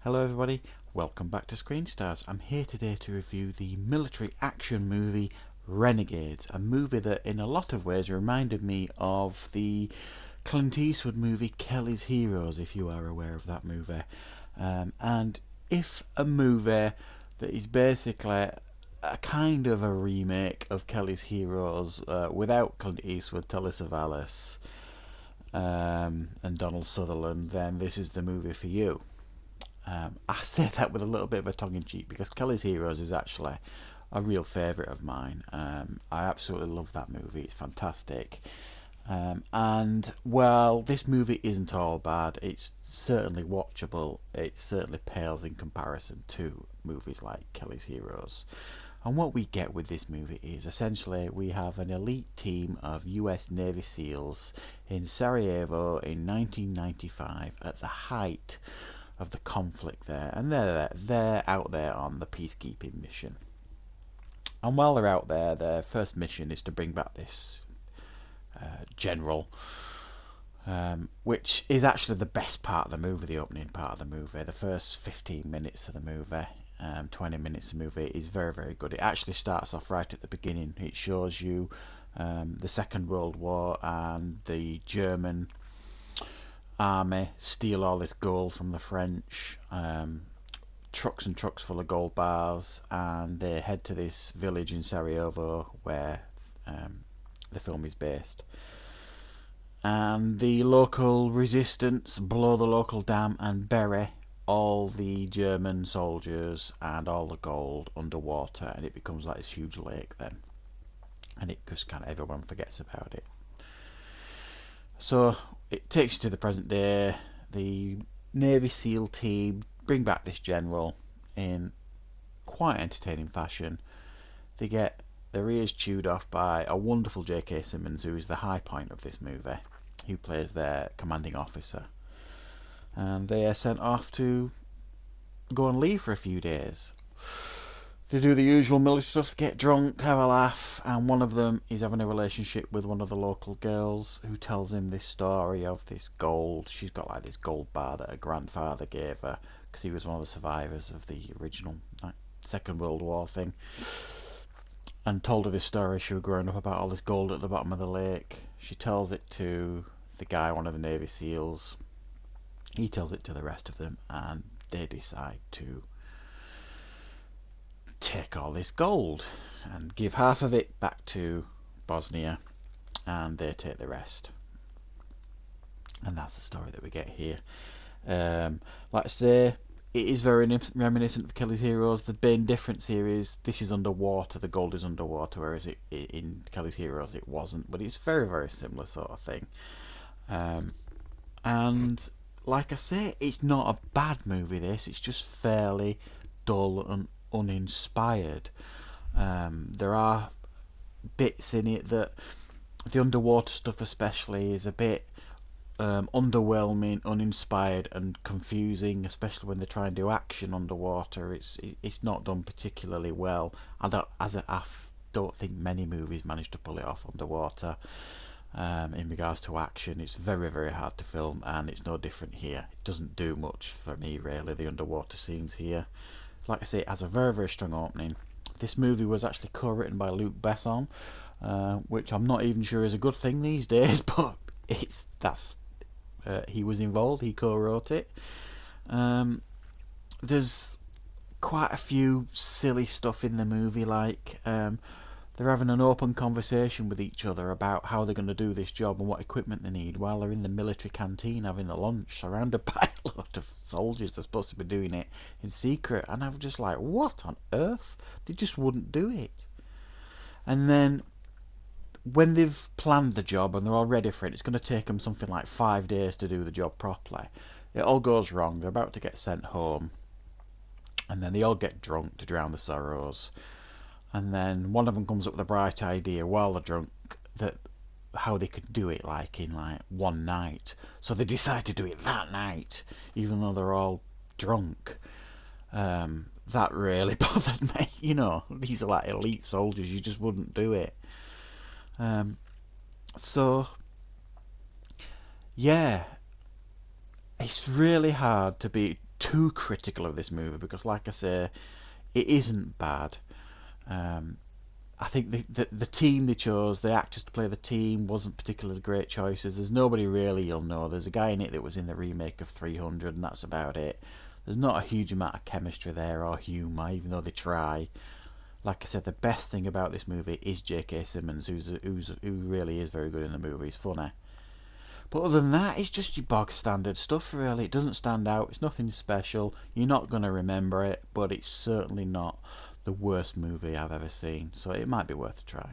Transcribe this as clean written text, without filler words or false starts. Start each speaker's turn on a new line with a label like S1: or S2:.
S1: Hello everybody, welcome back to Screen Stars. I'm here today to review the military action movie Renegades, a movie that in a lot of ways reminded me of the Clint Eastwood movie Kelly's Heroes, if you are aware of that movie. And if a movie that is basically a kind of a remake of Kelly's Heroes without Clint Eastwood, Telly Savalas, and Donald Sutherland, then this is the movie for you. I say that with a little bit of a tongue-in-cheek because Kelly's Heroes is actually a real favourite of mine. I absolutely love that movie. It's fantastic. And while this movie isn't all bad, it's certainly watchable. It certainly pales in comparison to movies like Kelly's Heroes. And what we get with this movie is essentially we have an elite team of US Navy SEALs in Sarajevo in 1995 at the height of the conflict there, and they're out there on the peacekeeping mission. And while they're out there, their first mission is to bring back this general, which is actually the best part of the movie, the opening part of the movie. The first 15 minutes of the movie, 20 minutes of the movie is very, very good. It actually starts off right at the beginning. It shows you the Second World War and the German army steal all this gold from the French, trucks and trucks full of gold bars, and they head to this village in Sarajevo where the film is based. And the local resistance blow the local dam and bury all the German soldiers and all the gold underwater, and it becomes like this huge lake then. And it just kind of everyone forgets about it. So it takes you to the present day. The Navy SEAL team bring back this general in quite entertaining fashion. They get their ears chewed off by a wonderful J.K. Simmons, who is the high point of this movie, who plays their commanding officer. And they are sent off to go on leave for a few days. They do the usual military stuff, get drunk, have a laugh, and one of them is having a relationship with one of the local girls who tells him this story of this gold. She's got like this gold bar that her grandfather gave her because he was one of the survivors of the original Second World War thing, and told her this story she was growing up about all this gold at the bottom of the lake. She tells it to the guy, one of the Navy SEALs. He tells it to the rest of them, and they decide to take all this gold and give half of it back to Bosnia, and they take the rest. And that's the story that we get here. Like I say, it is very reminiscent of Kelly's Heroes. The main difference here is this is underwater, the gold is underwater, whereas in Kelly's Heroes it wasn't. But it's very, very similar sort of thing. And like I say, it's not a bad movie, this. It's just fairly dull and uninspired. There are bits in it that the underwater stuff especially is a bit underwhelming, uninspired and confusing, especially when they try and do action underwater. It's not done particularly well. I don't think many movies manage to pull it off underwater. In regards to action, it's very, very hard to film, and it's no different here. It doesn't do much for me really, the underwater scenes here. Like I say, it has a very, very strong opening. This movie was actually co-written by Luc Besson, which I'm not even sure is a good thing these days, but he was involved. He co-wrote it. There's quite a few silly stuff in the movie, like they're having an open conversation with each other about how they're going to do this job and what equipment they need while they're in the military canteen having the lunch surrounded by a lot of soldiers. They're supposed to be doing it in secret, and I'm just like, what on earth? They just wouldn't do it. And then when they've planned the job and they're all ready for it, it's going to take them something like 5 days to do the job properly. It all goes wrong. They're about to get sent home, and then they all get drunk to drown the sorrows. And then one of them comes up with a bright idea while they're drunk that how they could do it like in like one night. So they decide to do it that night, even though they're all drunk. That really bothered me. You know, these are like elite soldiers. You just wouldn't do it. So yeah, it's really hard to be too critical of this movie, because like I say, it isn't bad. I think the team they chose, the actors to play the team, wasn't particularly great choices. There's nobody really you'll know. There's a guy in it that was in the remake of 300, and that's about it. There's not a huge amount of chemistry there or humour, even though they try. Like I said, the best thing about this movie is J.K. Simmons, who really is very good in the movie. He's funny. But other than that, it's just your bog standard stuff, really. It doesn't stand out. It's nothing special. You're not going to remember it, but it's certainly not the worst movie I've ever seen. So it might be worth a try.